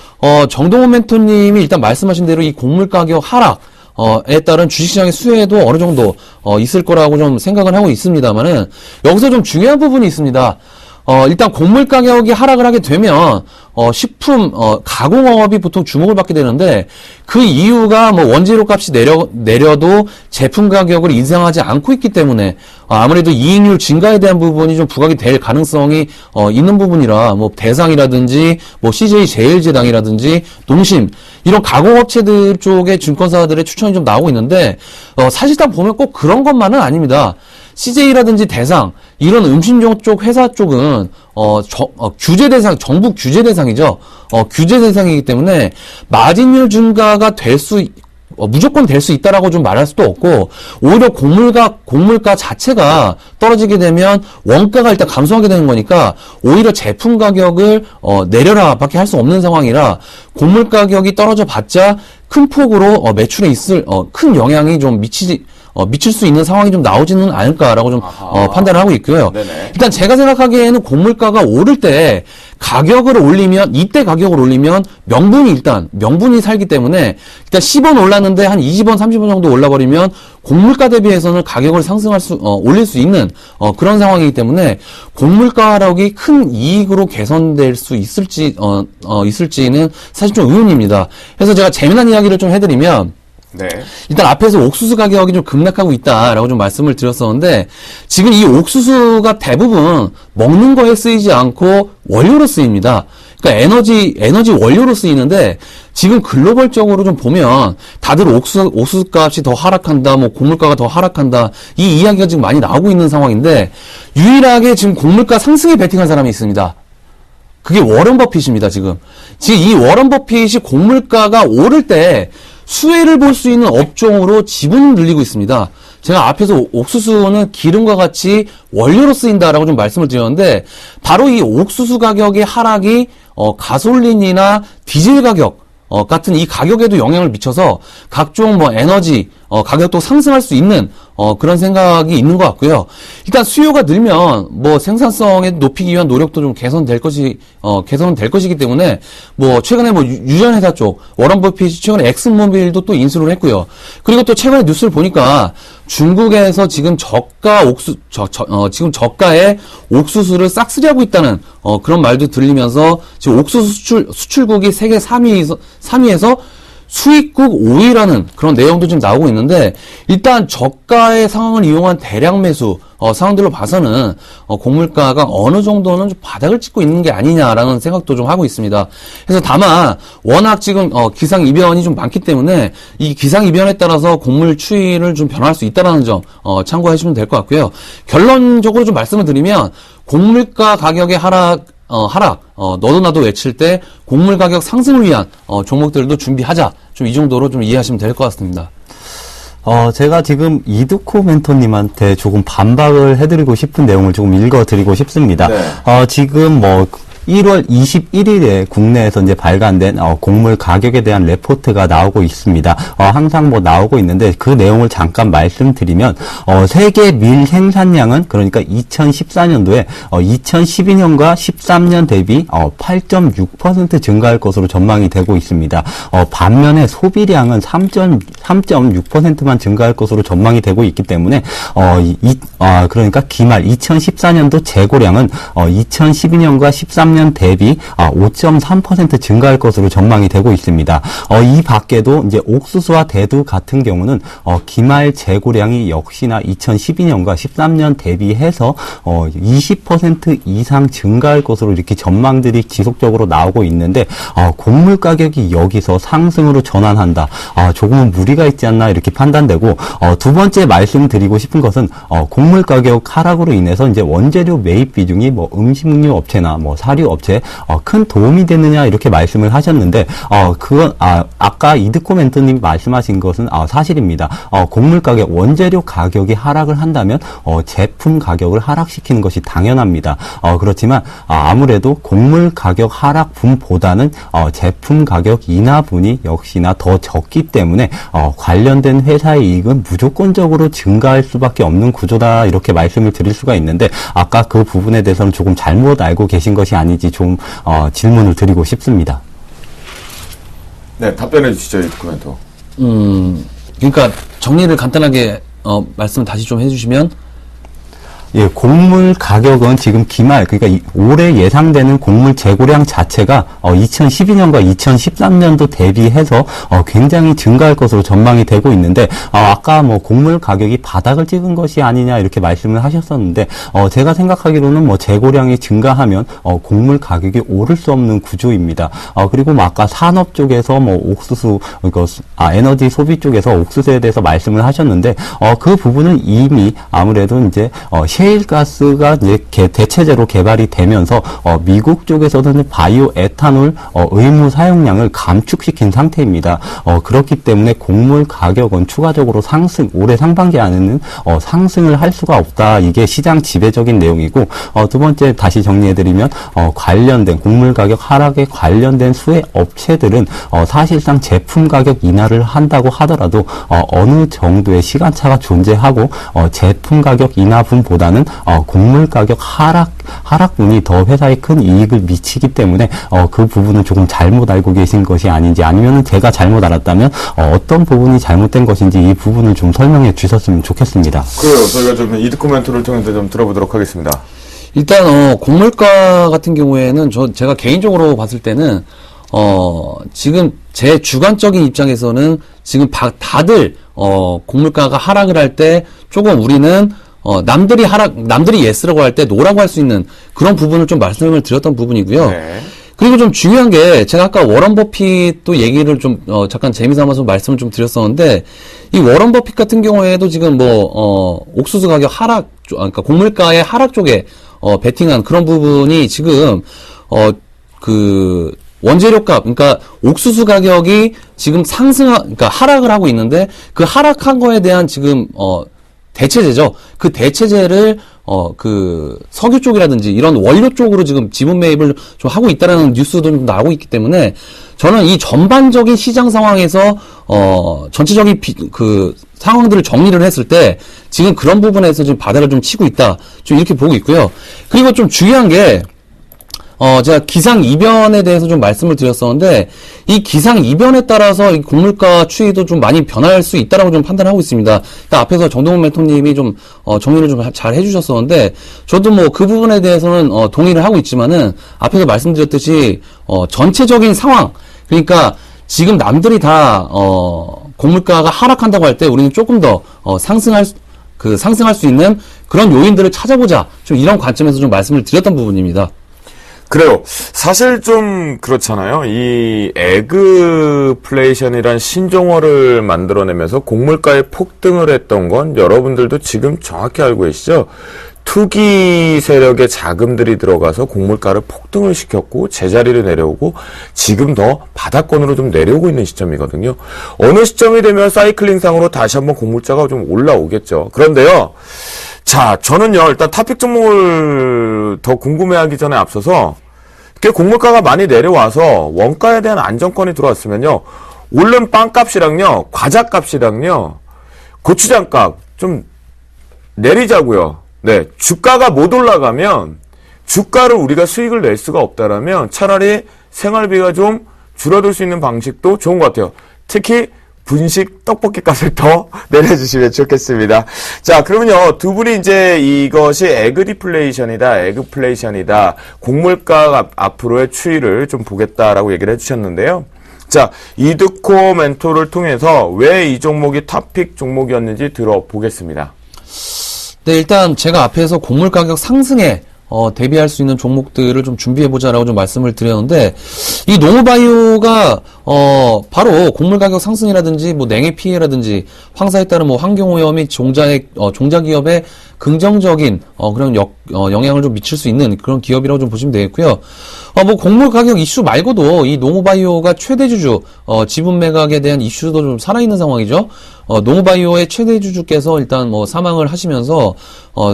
정동원 멘토님이 일단 말씀하신 대로 이 곡물 가격 하락에 따른 주식시장의 수혜도 어느 정도 있을 거라고 좀 생각을 하고 있습니다만은 여기서 좀 중요한 부분이 있습니다. 일단 곡물 가격이 하락을 하게 되면 식품 가공업이 보통 주목을 받게 되는데 그 이유가 뭐 원재료 값이 내려도 제품 가격을 인상하지 않고 있기 때문에 아무래도 이익률 증가에 대한 부분이 좀 부각이 될 가능성이 있는 부분이라 뭐 대상이라든지 뭐 CJ 제일제당이라든지 농심 이런 가공업체들 쪽의 증권사들의 추천이 좀 나오고 있는데 사실상 보면 꼭 그런 것만은 아닙니다. CJ라든지 대상 이런 음식료 쪽 회사 쪽은 규제 대상, 정부 규제 대상이죠. 규제 대상이기 때문에 마진율 증가가 무조건 될 수 있다라고 좀 말할 수도 없고 오히려 곡물가 자체가 떨어지게 되면 원가가 일단 감소하게 되는 거니까 오히려 제품 가격을 내려라밖에 할 수 없는 상황이라 곡물 가격이 떨어져 봤자 큰 폭으로 매출에 큰 영향이 좀 미칠 수 있는 상황이 좀 나오지는 않을까라고 좀 판단을 하고 있고요. 네네. 일단 제가 생각하기에는 곡물가가 오를 때 이때 가격을 올리면 명분이 살기 때문에 일단 10원 올랐는데 한 20원, 30원 정도 올라버리면 곡물가 대비해서는 가격을 올릴 수 있는 그런 상황이기 때문에 곡물가 하락이 큰 이익으로 개선될 수 있을지는 사실 좀 의문입니다. 그래서 제가 재미난 이야기를 좀 해드리면 네. 일단 앞에서 옥수수 가격이 좀 급락하고 있다라고 좀 말씀을 드렸었는데 지금 이 옥수수가 대부분 먹는 거에 쓰이지 않고 원료로 쓰입니다. 그러니까 에너지 원료로 쓰이는데 지금 글로벌적으로 좀 보면 다들 옥수수 값이 더 하락한다, 뭐 곡물가가 더 하락한다 이 이야기가 지금 많이 나오고 있는 상황인데 유일하게 지금 곡물가 상승에 베팅한 사람이 있습니다. 그게 워런 버핏입니다. 지금 이 워런 버핏이 곡물가가 오를 때 수혜를 볼 수 있는 업종으로 지분을 늘리고 있습니다. 제가 앞에서 옥수수는 기름과 같이 원료로 쓰인다라고 좀 말씀을 드렸는데 바로 이 옥수수 가격의 하락이 가솔린이나 디젤 가격 같은 이 가격에도 영향을 미쳐서 각종 뭐 에너지 가격도 상승할 수 있는 그런 생각이 있는 것 같고요. 일단 수요가 늘면 뭐 생산성에 높이기 위한 노력도 좀 개선은 될 것이기 때문에 뭐 최근에 뭐 유전회사 쪽 워런 버핏이 최근에 엑슨모빌도 또 인수를 했고요. 그리고 또 최근에 뉴스를 보니까 중국에서 지금 지금 저가의 옥수수를 싹쓸이하고 있다는 그런 말도 들리면서 지금 옥수수 수출국이 세계 3위에서 수입국 5위라는 그런 내용도 좀 나오고 있는데 일단 저가의 상황을 이용한 대량 매수 상황들로 봐서는 곡물가가 어느 정도는 좀 바닥을 찍고 있는 게 아니냐라는 생각도 좀 하고 있습니다. 그래서 다만 워낙 지금 기상이변이 좀 많기 때문에 이 기상이변에 따라서 곡물 추이를 좀 변화할 수 있다는 점 참고해 주시면 될 것 같고요. 결론적으로 좀 말씀을 드리면 곡물가 가격의 하락 너도 나도 외칠 때 곡물 가격 상승을 위한 종목들도 준비하자. 좀 이 정도로 좀 이해하시면 될 것 같습니다. 제가 지금 이두코 멘토님한테 조금 반박을 해드리고 싶은 내용을 조금 읽어드리고 싶습니다. 네. 지금 1월 21일에 국내에서 이제 발간된 곡물 가격에 대한 레포트가 나오고 있습니다. 항상 나오고 있는데 그 내용을 잠깐 말씀드리면 세계 밀 생산량은 그러니까 2014년도에 2012년과 13년 대비 8.6% 증가할 것으로 전망이 되고 있습니다. 반면에 소비량은 3.6%만 증가할 것으로 전망이 되고 있기 때문에 그러니까 기말 2014년도 재고량은 2012년과 13년 2013년 대비 5.3% 증가할 것으로 전망이 되고 있습니다. 이 밖에도 이제 옥수수와 대두 같은 경우는 기말 재고량이 역시나 2012년과 13년 대비해서 20% 이상 증가할 것으로 이렇게 전망들이 지속적으로 나오고 있는데 곡물 가격이 여기서 상승으로 전환한다. 조금은 무리가 있지 않나 이렇게 판단되고 두 번째 말씀드리고 싶은 것은 곡물 가격 하락으로 인해서 이제 원재료 매입 비중이 뭐 음식료 업체나 뭐 사료 업체에 큰 도움이 되느냐 이렇게 말씀을 하셨는데 그건 아까 이드코 멘토님 말씀하신 것은 사실입니다. 곡물 가격 원재료 가격이 하락을 한다면 제품 가격을 하락시키는 것이 당연합니다. 그렇지만 아무래도 곡물 가격 하락분보다는 제품 가격 인하분이 역시나 더 적기 때문에 관련된 회사의 이익은 무조건적으로 증가할 수밖에 없는 구조다 이렇게 말씀을 드릴 수가 있는데 아까 그 부분에 대해서는 조금 잘못 알고 계신 것이 아닌지 좀 질문을 드리고 싶습니다. 네, 답변해 주시죠, 이 코멘터. 그러니까 정리를 간단하게 말씀을 다시 좀 해주시면. 예, 곡물 가격은 지금 기말, 그러니까 올해 예상되는 곡물 재고량 자체가 2012년과 2013년도 대비해서 굉장히 증가할 것으로 전망이 되고 있는데 아까 뭐 곡물 가격이 바닥을 찍은 것이 아니냐 이렇게 말씀을 하셨었는데 제가 생각하기로는 뭐 재고량이 증가하면 곡물 가격이 오를 수 없는 구조입니다. 그리고 뭐 아까 산업 쪽에서 뭐 옥수수, 에너지 소비 쪽에서 옥수수에 대해서 말씀을 하셨는데 그 부분은 이미 아무래도 이제 셰일가스가 이제 대체제로 개발이 되면서 미국 쪽에서는 바이오 에탄올 의무 사용량을 감축시킨 상태입니다. 그렇기 때문에 곡물 가격은 추가적으로 올해 상반기 안에는 상승을 할 수가 없다. 이게 시장 지배적인 내용이고 두 번째 다시 정리해드리면 관련된 곡물 가격 하락에 관련된 수혜 업체들은 사실상 제품 가격 인하를 한다고 하더라도 어느 정도의 시간차가 존재하고 제품 가격 인하분보다는 곡물 가격 하락분이 더 회사에 큰 이익을 미치기 때문에 그 부분은 조금 잘못 알고 계신 것이 아닌지 아니면 제가 잘못 알았다면 어떤 부분이 잘못된 것인지 이 부분을 좀 설명해 주셨으면 좋겠습니다. 그래요. 저희가 좀 이드코 멘토를 통해서 좀 들어보도록 하겠습니다. 일단 곡물가 같은 경우에는 제가 개인적으로 봤을 때는 지금 제 주관적인 입장에서는 지금 다들 곡물가가 하락을 할 때 조금 우리는 남들이 예스라고 할 때 노라고 할 수 있는 그런 부분을 좀 말씀을 드렸던 부분이고요. 네. 그리고 좀 중요한 게 제가 아까 워런 버핏도 얘기를 좀 잠깐 재미삼아서 말씀을 좀 드렸었는데 이 워런 버핏 같은 경우에도 지금 옥수수 가격 하락, 그러니까 곡물가의 하락 쪽에 베팅한 그런 부분이 지금 원재료값, 그러니까 옥수수 가격이 지금 그러니까 하락을 하고 있는데 그 하락한 거에 대한 지금 대체제죠. 그 대체제를 석유 쪽이라든지 이런 원료 쪽으로 지금 지분 매입을 좀 하고 있다라는 뉴스도 좀 나오고 있기 때문에 저는 이 전반적인 시장 상황에서 전체적인 상황들을 정리를 했을 때 지금 그런 부분에서 지금 바다를 좀 치고 있다. 좀 이렇게 보고 있고요. 그리고 좀 중요한 게 제가 기상이변에 대해서 좀 말씀을 드렸었는데, 이 기상이변에 따라서 이 곡물가 추이도 좀 많이 변할 수 있다라고 좀 판단하고 있습니다. 그러니까 앞에서 정동훈 멘토님이 좀, 정리를 좀 잘 해주셨었는데, 저도 뭐 그 부분에 대해서는, 동의를 하고 있지만은, 앞에서 말씀드렸듯이, 전체적인 상황, 그러니까 지금 남들이 다, 곡물가가 하락한다고 할 때 우리는 조금 더, 상승할 수 있는 그런 요인들을 찾아보자. 좀 이런 관점에서 좀 말씀을 드렸던 부분입니다. 그래요. 사실 좀 그렇잖아요. 이 에그플레이션이란 신종어를 만들어내면서 곡물가의 폭등을 했던 건 여러분들도 지금 정확히 알고 계시죠? 투기 세력의 자금들이 들어가서 곡물가를 폭등을 시켰고 제자리로 내려오고 지금 더 바닥권으로 좀 내려오고 있는 시점이거든요. 어느 시점이 되면 사이클링상으로 다시 한번 곡물가가 좀 올라오겠죠. 그런데요. 자, 저는요, 일단 탑픽 종목을 더 궁금해하기 전에 앞서서, 곡물가가 많이 내려와서 원가에 대한 안정권이 들어왔으면요, 오른 빵값이랑요, 과자값이랑요, 고추장값 좀 내리자고요. 네, 주가가 못 올라가면, 주가를 우리가 수익을 낼 수가 없다라면 차라리 생활비가 좀 줄어들 수 있는 방식도 좋은 것 같아요. 특히 분식 떡볶이 값을 더 내려주시면 좋겠습니다. 자, 그러면요, 두 분이 이제 이것이 에그플레이션이다. 곡물가 앞으로의 추이를 좀 보겠다라고 얘기를 해주셨는데요. 자, 이드코 멘토를 통해서 왜 이 종목이 탑픽 종목이었는지 들어보겠습니다. 네, 일단 제가 앞에서 곡물 가격 상승에 대비할 수 있는 종목들을 좀 준비해보자라고 좀 말씀을 드렸는데, 이 농업바이오가, 바로 곡물 가격 상승이라든지, 뭐, 냉해 피해라든지, 황사에 따른 뭐, 환경오염 및 종자기업의 긍정적인, 그런 영향을 좀 미칠 수 있는 그런 기업이라고 좀 보시면 되겠고요. 뭐, 곡물 가격 이슈 말고도 이 농업바이오가 최대주주, 지분 매각에 대한 이슈도 좀 살아있는 상황이죠. 농업바이오의 최대주주께서 일단 뭐 사망을 하시면서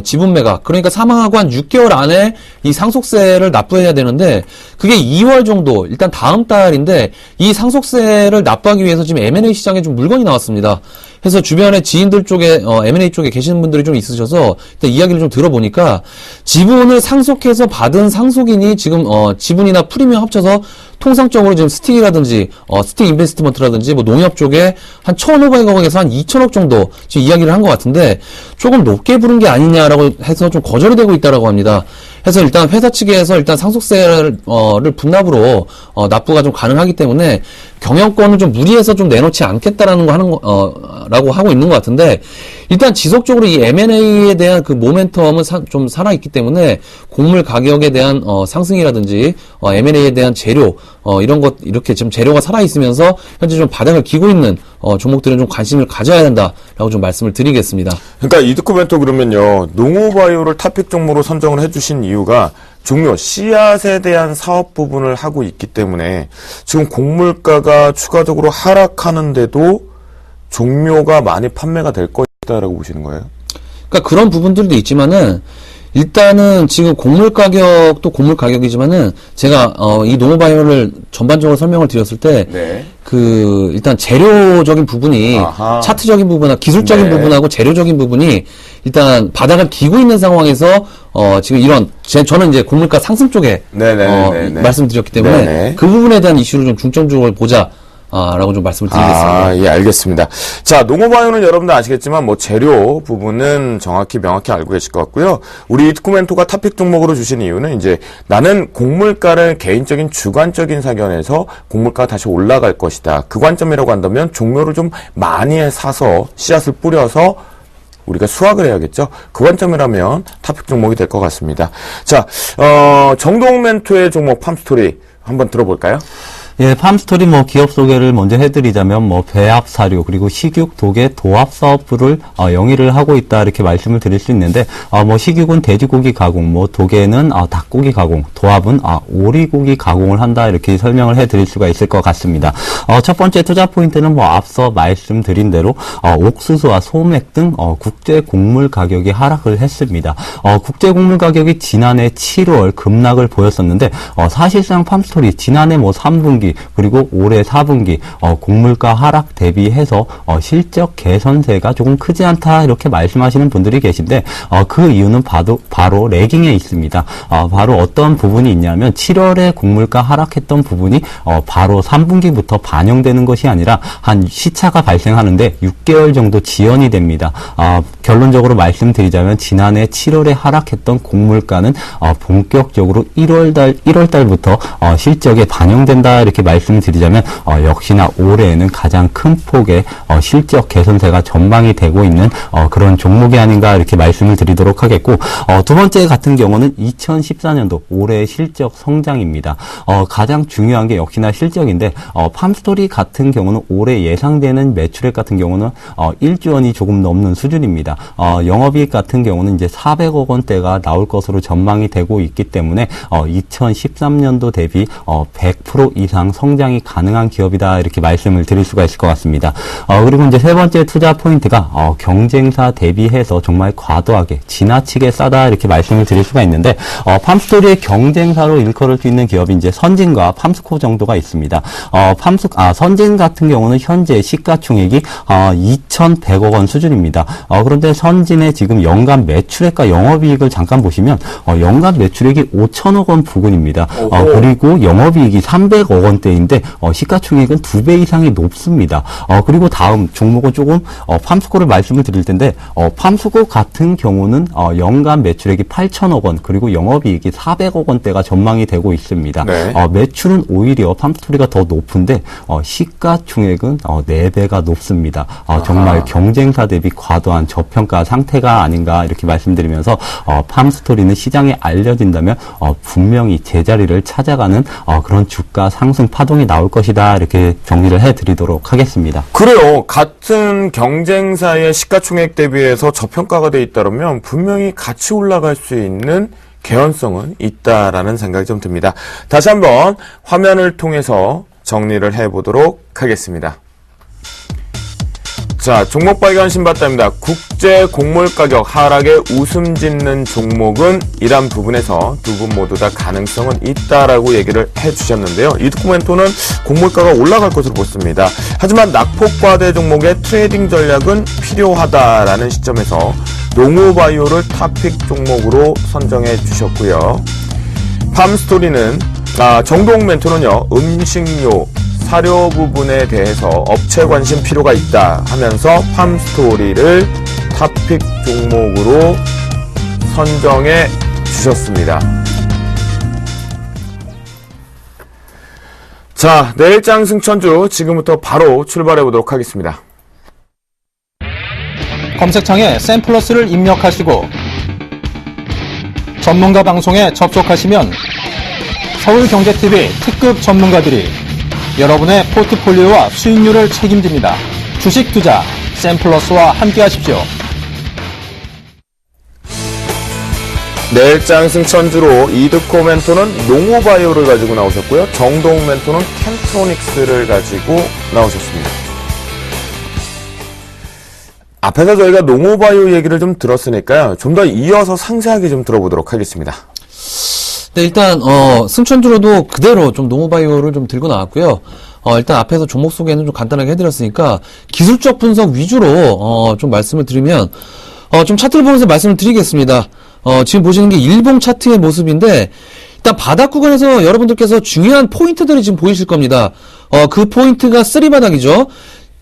지분 매각, 그러니까 사망하고 한 6개월 안에 이 상속세를 납부해야 되는데, 그게 2월 정도, 일단 다음 달인데 이 상속세를 납부하기 위해서 지금 M&A 시장에 좀 물건이 나왔습니다. 그래서 주변에 지인들 쪽에 M&A 쪽에 계시는 분들이 좀 있으셔서 일단 이야기를 좀 들어보니까, 지분을 상속해서 받은 상속인이 지금 지분이나 프리미엄 합쳐서 통상적으로 지금 스틱이라든지 스틱 인베스트먼트라든지 뭐 농협 쪽에 한 1,500억에서 한 2,000억 정도 지금 이야기를 한 것 같은데, 조금 높게 부른 게 아니냐라고 해서 좀 거절이 되고 있다라고 합니다. 그래서 일단 회사 측에서 일단 상속세를 분납으로 납부가 좀 가능하기 때문에 경영권을 좀 무리해서 좀 내놓지 않겠다라는 라고 하고 있는 것 같은데, 일단 지속적으로 이 M&A에 대한 그 모멘텀은 좀 살아있기 때문에 곡물 가격에 대한 상승이라든지 M&A에 대한 재료 이런 것, 이렇게 지금 재료가 살아있으면서 현재 좀 바닥을 기고 있는 종목들은 좀 관심을 가져야 된다라고 좀 말씀을 드리겠습니다. 그러니까 이드코멘토 그러면요, 농업바이오를 탑픽 종목으로 선정을 해주신 이유가 종묘 씨앗에 대한 사업 부분을 하고 있기 때문에 지금 곡물가가 추가적으로 하락하는데도 종묘가 많이 판매가 될 것이다라고 보시는 거예요? 그러니까 그런 부분들도 있지만은, 일단은 지금 곡물 가격도 곡물 가격이지만은 제가 이 농업바이오를 전반적으로 설명을 드렸을 때, 네. 일단 재료적인 부분이, 아하. 차트적인 부분과 기술적인 네. 부분하고 재료적인 부분이 일단 바닥을 기고 있는 상황에서 지금 저는 이제 곡물가 상승 쪽에 네네네네. 말씀드렸기 때문에 네네. 그 부분에 대한 이슈를 좀 중점적으로 보자. 라고 좀 말씀을 드리겠습니다. 예, 알겠습니다. 자, 농업바이오는 여러분들 아시겠지만, 뭐, 재료 부분은 명확히 알고 계실 것 같고요. 우리 이드코멘토가 탑픽 종목으로 주신 이유는 이제 나는 곡물가를 개인적인 주관적인 사견에서 곡물가가 다시 올라갈 것이다. 그 관점이라고 한다면 종묘를 좀 많이 사서 씨앗을 뿌려서 우리가 수확을 해야겠죠. 그 관점이라면 탑픽 종목이 될 것 같습니다. 자, 정동멘토의 종목 팜스토리 한번 들어볼까요? 예, 팜스토리 기업 소개를 먼저 해드리자면 배합 사료 그리고 식육 도계 도합 사업부를 영위를 하고 있다 이렇게 말씀을 드릴 수 있는데, 식육은 돼지고기 가공, 도계는 닭고기 가공, 도합은 오리고기 가공을 한다 이렇게 설명을 해드릴 수가 있을 것 같습니다. 첫 번째 투자 포인트는 앞서 말씀드린 대로 옥수수와 소맥 등 국제 곡물 가격이 하락을 했습니다. 국제 곡물 가격이 지난해 7월 급락을 보였었는데, 사실상 팜스토리 지난해 3분기 그리고 올해 4분기 곡물가 하락 대비해서 실적 개선세가 조금 크지 않다 이렇게 말씀하시는 분들이 계신데, 그 이유는 바로 레깅에 있습니다. 바로 어떤 부분이 있냐면 7월에 곡물가 하락했던 부분이 바로 3분기부터 반영되는 것이 아니라 한 시차가 발생하는데 6개월 정도 지연이 됩니다. 결론적으로 말씀드리자면 지난해 7월에 하락했던 곡물가는 본격적으로 1월달부터 실적에 반영된다 이렇게 말씀드리자면 역시나 올해에는 가장 큰 폭의 실적 개선세가 전망이 되고 있는 그런 종목이 아닌가 이렇게 말씀을 드리도록 하겠고, 두 번째 같은 경우는 2014년도 올해의 실적 성장입니다. 가장 중요한 게 역시나 실적인데, 팜스토리 같은 경우는 올해 예상되는 매출액 같은 경우는 1조 원이 조금 넘는 수준입니다. 영업이익 같은 경우는 이제 400억 원대가 나올 것으로 전망이 되고 있기 때문에 2013년도 대비 100% 이상 성장이 가능한 기업이다 이렇게 말씀을 드릴 수가 있을 것 같습니다. 그리고 이제 세 번째 투자 포인트가 경쟁사 대비해서 정말 과도하게 지나치게 싸다 이렇게 말씀을 드릴 수가 있는데, 팜스토리의 경쟁사로 일컬을 수 있는 기업이 이제 선진과 팜스코 정도가 있습니다. 선진 같은 경우는 현재 시가총액이 2,100억 원 수준입니다. 그런데 선진의 지금 연간 매출액과 영업이익을 잠깐 보시면 연간 매출액이 5천억 원 부근입니다. 그리고 영업이익이 300억 원 원대인데 시가총액은 2배 이상이 높습니다. 그리고 다음 종목은 조금 팜스코를 말씀을 드릴 텐데 팜스코 같은 경우는 연간 매출액이 8천억 원 그리고 영업이익이 400억 원대가 전망이 되고 있습니다. 네. 매출은 오히려 팜스토리가 더 높은데 시가총액은 4배가 높습니다. 정말 경쟁사 대비 과도한 저평가 상태가 아닌가 이렇게 말씀드리면서 팜스토리는 시장에 알려진다면 분명히 제자리를 찾아가는 그런 주가 상승 파동이 나올 것이다 이렇게 정리를 해드리도록 하겠습니다. 그래요. 같은 경쟁사의 시가총액 대비해서 저평가가 돼 있다면 분명히 같이 올라갈 수 있는 개연성은 있다라는 생각이 좀 듭니다. 다시 한번 화면을 통해서 정리를 해보도록 하겠습니다. 자, 종목 발견 신봤답니다. 국제 곡물 가격 하락에 웃음 짓는 종목은 이란 부분에서 두 분 모두 다 가능성은 있다라고 얘기를 해주셨는데요. 이 도쿠멘토는 곡물가가 올라갈 것으로 보습니다. 하지만 낙폭과대 종목의 트레이딩 전략은 필요하다라는 시점에서 농우바이오를 탑픽 종목으로 선정해 주셨고요. 팜스토리는 정동 멘토는요, 음식료 사료 부분에 대해서 업체 관심 필요가 있다 하면서 팜스토리를 탑픽 종목으로 선정해 주셨습니다. 자, 내일장 승천주 지금부터 바로 출발해 보도록 하겠습니다. 검색창에 샘플러스를 입력하시고 전문가 방송에 접속하시면 서울경제TV 특급 전문가들이 여러분의 포트폴리오와 수익률을 책임집니다. 주식 투자 샘플러스와 함께 하십시오. 내일장 승천주로 이드코 멘토는 농우바이오를 가지고 나오셨고요. 정동 멘토는 캠트로닉스를 가지고 나오셨습니다. 앞에서 저희가 농우바이오 얘기를 좀 들었으니까요. 좀 더 이어서 상세하게 좀 들어보도록 하겠습니다. 네, 일단 승천주로도 그대로 좀 농우바이오를 좀 들고 나왔고요. 일단 앞에서 종목 소개는 좀 간단하게 해드렸으니까 기술적 분석 위주로 좀 말씀을 드리면 좀 차트를 보면서 말씀을 드리겠습니다. 지금 보시는 게 일봉 차트의 모습인데 일단 바닥 구간에서 여러분들께서 중요한 포인트들이 지금 보이실 겁니다. 그 포인트가 쓰리바닥이죠.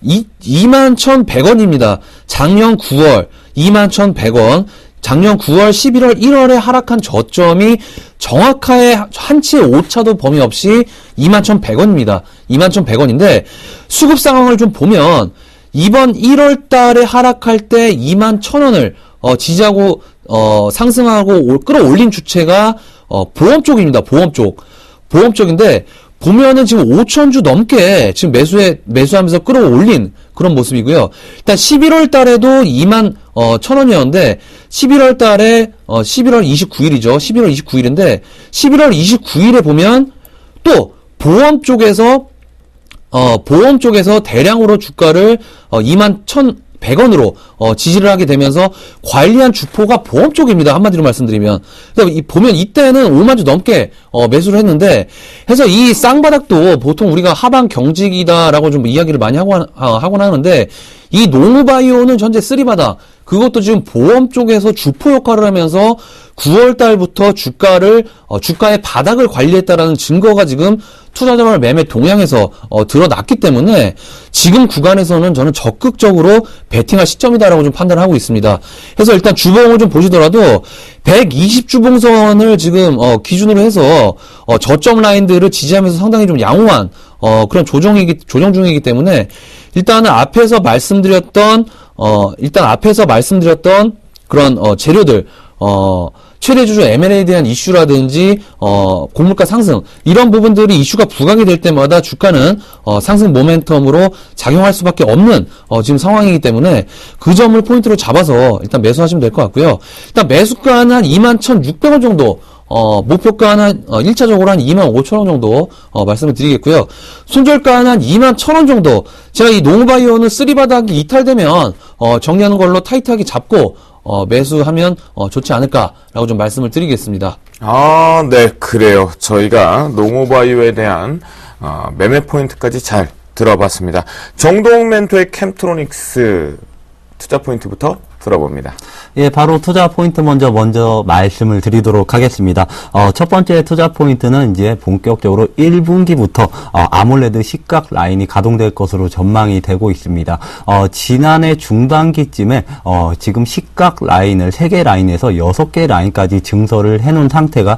21,100원입니다. 작년 9월 21,100원, 작년 9월, 11월, 1월에 하락한 저점이 정확하게 한치의 오차도 범위 없이 21,100원입니다. 21,100원인데 수급 상황을 좀 보면 이번 1월 달에 하락할 때 21,000원을 지지하고 상승하고 끌어올린 주체가 보험 쪽입니다. 보험 쪽인데 보면은 지금 5,000주 넘게 지금 매수하면서 끌어올린 그런 모습이고요. 일단 11월 달에도 21,000원이었는데 11월 달에 11월 29일이죠. 11월 29일인데 11월 29일에 보면 또 보험 쪽에서 대량으로 주가를 21,100원으로 지지를 하게 되면서 관리한 주포가 보험 쪽입니다. 한마디로 말씀드리면. 그래서 보면 이때는 5만 주 넘게 매수를 했는데 해서 이 쌍바닥도 보통 우리가 하방 경직이다라고 좀 이야기를 많이 하곤 하는데 이 농우바이오는 현재 쓰리바닥 그것도 지금 보험 쪽에서 주포 역할을 하면서 9월 달부터 주가의 바닥을 관리했다라는 증거가 지금 투자자별 매매 동향에서 드러났기 때문에 지금 구간에서는 저는 적극적으로 베팅할 시점이다라고 좀 판단을 하고 있습니다. 그래서 일단 주봉을 좀 보시더라도 120주봉선을 지금 기준으로 해서 저점 라인들을 지지하면서 상당히 좀 양호한 그런 조정 중이기 때문에 일단은 앞에서 말씀드렸던 그런 재료들 최대 주주 M&A에 대한 이슈라든지 고물가 상승 이런 부분들이 이슈가 부각이 될 때마다 주가는 상승 모멘텀으로 작용할 수밖에 없는 지금 상황이기 때문에 그 점을 포인트로 잡아서 일단 매수하시면 될 것 같고요. 일단 매수가는 한 21,600원 정도 목표가는 1차적으로 한 25,000원 정도 말씀을 드리겠고요. 손절가는 한 21,000원 정도. 제가 이 농우바이오는 쓰리바닥이 이탈되면 정리하는 걸로 타이트하게 잡고 매수하면 좋지 않을까라고 좀 말씀을 드리겠습니다. 네, 그래요. 저희가 농우바이오에 대한 매매 포인트까지 잘 들어봤습니다. 정동 멘토의 캠트로닉스 투자 포인트부터 들어봅니다. 예, 바로 투자 포인트 먼저 말씀을 드리도록 하겠습니다. 첫 번째 투자 포인트는 이제 본격적으로 1분기부터 아몰레드 시각 라인이 가동될 것으로 전망이 되고 있습니다. 지난해 중반기쯤에 지금 시각 라인을 3개 라인에서 6개 라인까지 증설을 해놓은 상태가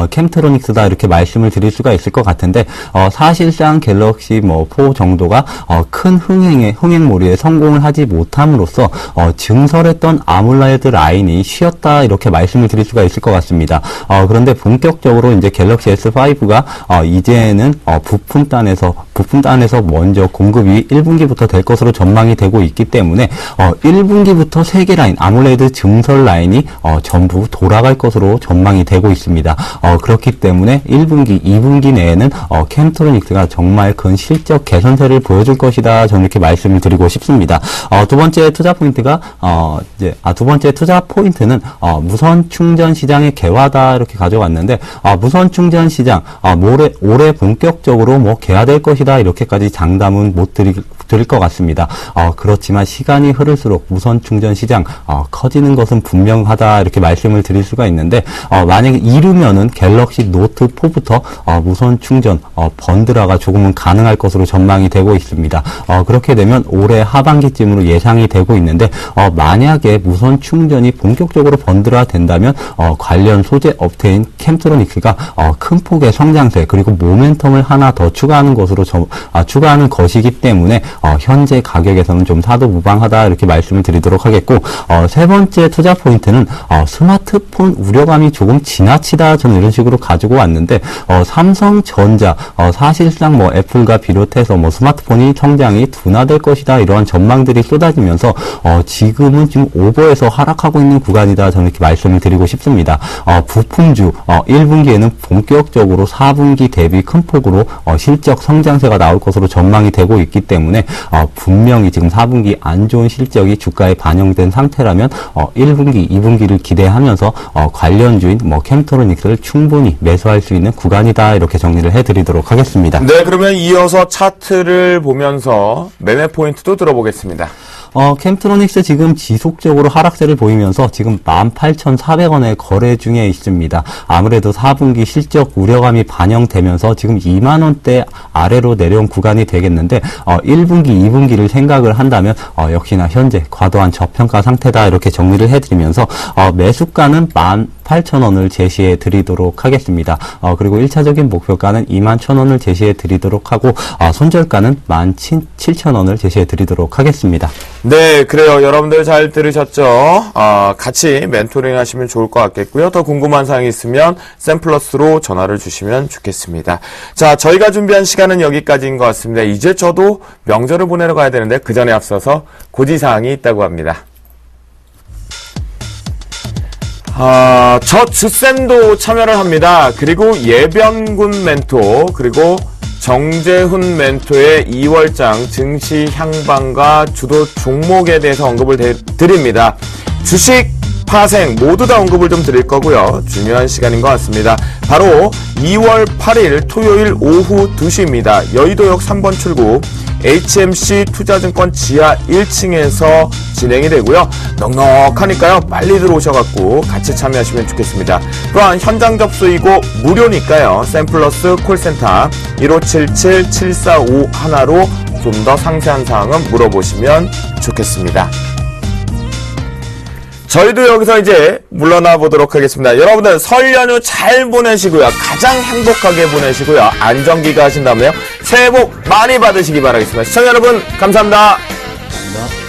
캠트로닉스다 이렇게 말씀을 드릴 수가 있을 것 같은데 사실상 갤럭시 4 정도가 큰 흥행몰이에 성공을 하지 못함으로써 증설했던 아몰레드 라인이 쉬었다 이렇게 말씀을 드릴 수가 있을 것 같습니다. 그런데 본격적으로 이제 갤럭시 S5가 이제는 부품단에서 먼저 공급이 1분기부터 될 것으로 전망이 되고 있기 때문에 1분기부터 3개 라인 아몰레드 증설 라인이 전부 돌아갈 것으로 전망이 되고 있습니다. 그렇기 때문에 1분기, 2분기 내에는 캠트로닉스가 정말 큰 실적 개선세를 보여줄 것이다. 저는 이렇게 말씀을 드리고 싶습니다. 두 번째 투자 포인트가 두 번째 투자 포인트는 무선 충전 시장의 개화다 이렇게 가져왔는데 무선 충전 시장 올해 본격적으로 개화될 것이다 이렇게까지 장담은 못 드릴 것 같습니다. 그렇지만 시간이 흐를수록 무선 충전 시장 커지는 것은 분명하다 이렇게 말씀을 드릴 수가 있는데 만약에 이르면은 갤럭시 노트 4부터 무선 충전 번들화가 조금은 가능할 것으로 전망이 되고 있습니다. 그렇게 되면 올해 하반기쯤으로 예상이 되고 있는데 만약에 무선 충전이 본격적으로 번들화 된다면 관련 소재 업체인 캠트로닉스가 큰 폭의 성장세 그리고 모멘텀을 하나 더 추가하는 것이기 때문에 현재 가격에서는 좀 사도무방하다 이렇게 말씀을 드리도록 하겠고 세 번째 투자 포인트는 스마트폰 우려감이 조금 지나치다 저는 이런 식으로 가지고 왔는데 삼성전자 사실상 애플과 비롯해서 스마트폰이 성장이 둔화될 것이다 이러한 전망들이 쏟아지면서 지금은 지금 오버해서 하락하고 있는 구간이다 저는 이렇게 말씀을 드리고 싶습니다. 부품주 1분기에는 본격적으로 4분기 대비 큰 폭으로 실적 성장세가 나올 것으로 전망이 되고 있기 때문에 분명히 지금 4분기 안 좋은 실적이 주가에 반영된 상태라면 1분기, 2분기를 기대하면서 관련주인 캠트로닉스를 충분히 매수할 수 있는 구간이다 이렇게 정리를 해드리도록 하겠습니다. 네, 그러면 이어서 차트를 보면서 매매 포인트도 들어보겠습니다. 캠트로닉스 지금 지속적으로 하락세를 보이면서 지금 18,400원에 거래 중에 있습니다. 아무래도 4분기 실적 우려감이 반영되면서 지금 2만원대 아래로 내려온 구간이 되겠는데 1분기, 2분기를 생각을 한다면 역시나 현재 과도한 저평가 상태다 이렇게 정리를 해드리면서 매수가는 18,000원을 제시해 드리도록 하겠습니다. 그리고 1차적인 목표가는 21,000원을 제시해 드리도록 하고 손절가는 17,000원을 제시해 드리도록 하겠습니다. 네, 그래요. 여러분들 잘 들으셨죠? 같이 멘토링 하시면 좋을 것 같겠고요. 더 궁금한 사항이 있으면 샘플러스로 전화를 주시면 좋겠습니다. 자, 저희가 준비한 시간은 여기까지인 것 같습니다. 이제 저도 명절을 보내러 가야 되는데 그 전에 앞서서 고지사항이 있다고 합니다. 저 주쌤도 참여를 합니다. 그리고 예변군 멘토, 그리고 정재훈 멘토의 2월장 증시 향방과 주도 종목에 대해서 언급을 드립니다. 주식, 파생 모두 다 언급을 좀 드릴 거고요. 중요한 시간인 것 같습니다. 바로 2월 8일 토요일 오후 2시입니다. 여의도역 3번 출구 HMC 투자증권 지하 1층에서 진행이 되고요. 넉넉하니까요. 빨리 들어오셔갖고 같이 참여하시면 좋겠습니다. 또한 현장 접수이고 무료니까요. 샘플러스 콜센터 1577-7451로 좀 더 상세한 사항은 물어보시면 좋겠습니다. 저희도 여기서 이제 물러나 보도록 하겠습니다. 여러분들 설 연휴 잘 보내시고요. 가장 행복하게 보내시고요. 안정기가 하신 다음에요. 새해 복 많이 받으시기 바라겠습니다. 시청자 여러분 감사합니다. 감사합니다.